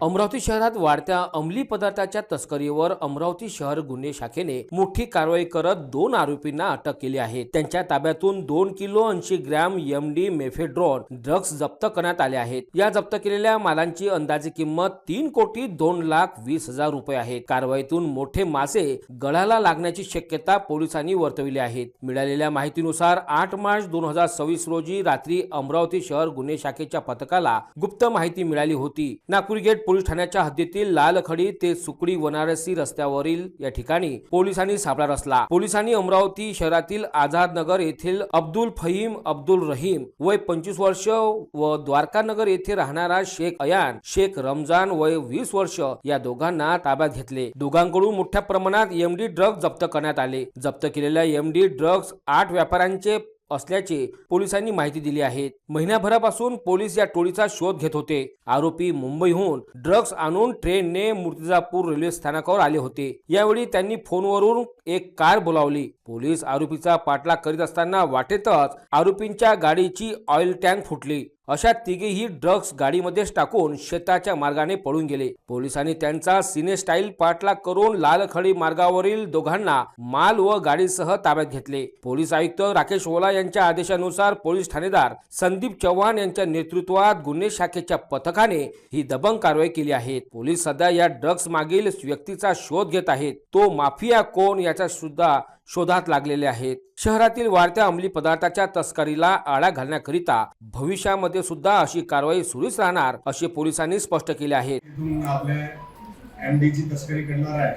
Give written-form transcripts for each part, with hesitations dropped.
अमरावती शहरात वाढत्या अंमली पदार्थाच्या तस्करीवर अमरावती शहर गुन्हे शाखेने मोठी कारवाई करत 2 आरोपींना अटक केली आहे। त्यांच्या ताब्यातून 2 kilo 80 gram MD mephedrone drugs जप्त करण्यात आले आहेत। या जप्त केलेल्या मालांची अंदाजे किंमत 3,02,20,000 रुपये आहे। कारवाईतून मोठे मासे गळाला लागण्याची शक्यता पोलिसांनी वर्तविली आहे। मिळालेल्या माहितीनुसार 8 मार्च 2026 रोजी रात्री अमरावती शहर गुन्हे शाखेच्या पथकाला गुप्त माहिती मिळाली होती। नागपूर गेट पोलीस ठाण्याच्या हद्दीतील लालखडी ते सुकडी वनारसी रस्त्यावरील या ठिकाणी पोलिसांनी सापळा रचला। पोलिसांनी अमरावती शहरातील आझाद नगर येथील अब्दुल फहीम अब्दुल रहीम वय 25 वर्ष व द्वारका नगर येथे राहणारा शेख अयान शेख रमजान वय 20 वर्ष या दोघांना ताब्यात घेतले। दोघांकडून मोठ्या प्रमाणात एमडी ड्रग्ज जप्त करण्यात आले। जप्त केलेल्या एमडी ड्रग्ज 8 व्यापाऱ्यांचे असल्याचे पोलिसांनी माहिती दिली आहे। महिन्याभरापासून पोलीस या टोळीचा शोध घेत होते। आरोपी मुंबईहून ड्रग्ज आणून ट्रेनने मूर्तिजापूर रेल्वे स्थानकावर आले होते। यावेळी त्यांनी फोनवरून एक कार बोलावली। पोलीस आरोपीचा पाठलाग करीत असताना वाटेतच आरोपींच्या गाडीची ऑइल टँक फुटली। अशा तिघेही ड्रग्ज गाडीमध्येच टाकून शेताच्या मार्गाने पळून गेले। पोलिसांनी त्यांचा सिने स्टाईल पाठलाग करून लालखडी मार्गावरील दोघांना माल व गाडीसह ताब्यात घेतले। पोलीस आयुक्त राकेश ओला यांच्या आदेशानुसार पोलीस ठाणेदार संदीप चव्हाण यांच्या नेतृत्वात गुन्हे शाखेच्या पथकाने ही दबंग कारवाई केली आहे। पोलीस सध्या या ड्रग्ज मागील व्यक्तीचा शोध घेत आहेत। तो माफिया कोण याचा सुद्धा शोधात लागलेले आहेत। शहरातील वाढत्या अंमली पदार्थाच्या तस्करीला आळा घालण्याकरिता भविष्यामध्ये सुद्धा अशी कारवाई सुरूच राहणार असे पोलिसांनी स्पष्ट केले आहे। आपल्या एमडीची तस्करी करणार आहे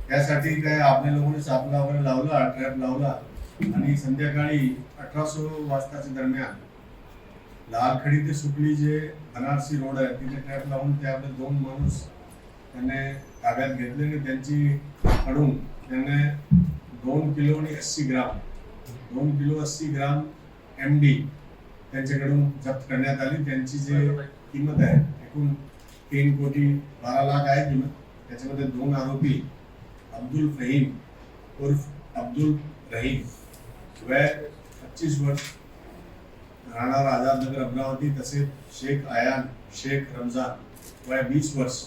त्यासाठी काय आपल्या लोकांनी सापळा वगैरे लावला, ट्रॅप लावला आणि संध्याकाळी 1800 वाजताच्या दरम्यान लालखडी ते सुकली जे बनारसी रोड आहे तिथे ट्रॅप लावून ते आपले 2 माणूस त्यांनी ताब्यात घेतले आणि त्यांची कडून त्यांनी 2 किलो आणि 80 ग्राम एमडी त्यांच्याकडून जप्त करण्यात आली। त्यांची जी किंमत आहे एकूण 3,12,00,000 आहे किंमत। त्याच्यामध्ये 2 आरोपी अब्दुल फहीम उर्फ अब्दुल रहीम वय 25 वर्ष राहणार आझाद नगर अमरावती तसेच शेख अयान शेख रमजान वय 20 वर्ष